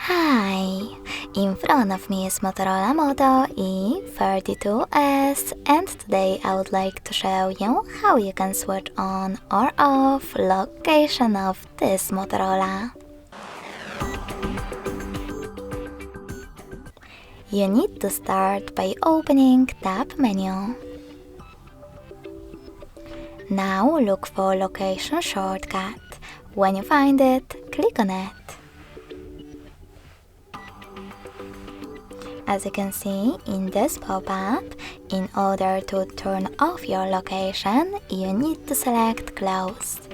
Hi! In front of me is Motorola Moto E32s, and today I would like to show you how you can switch on or off location of this Motorola. You need to start by opening tab menu. Now look for location shortcut. When you find it, click on it. As you can see in this pop-up, in order to turn off your location, you need to select Closed.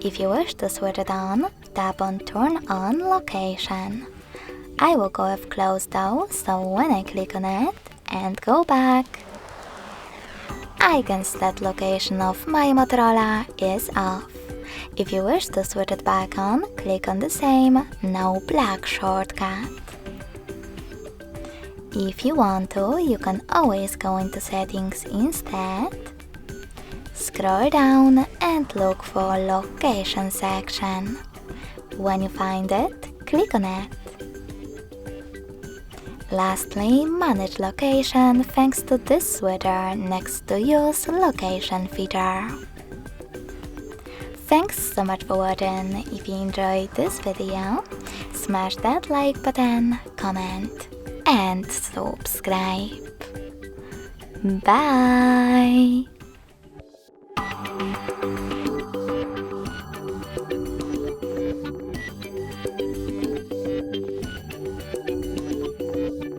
If you wish to switch it on, tap on Turn on Location. I will go with Closed though, so when I click on it and go back, I can see that location of my Motorola is off. If you wish to switch it back on, click on the same No Black shortcut. If you want to, you can always go into settings instead. Scroll down and look for location section. When you find it, click on it. Lastly, manage location thanks to this switcher next to Use Location feature. Thanks so much for watching. If you enjoyed this video, smash that like button, comment and subscribe. Bye!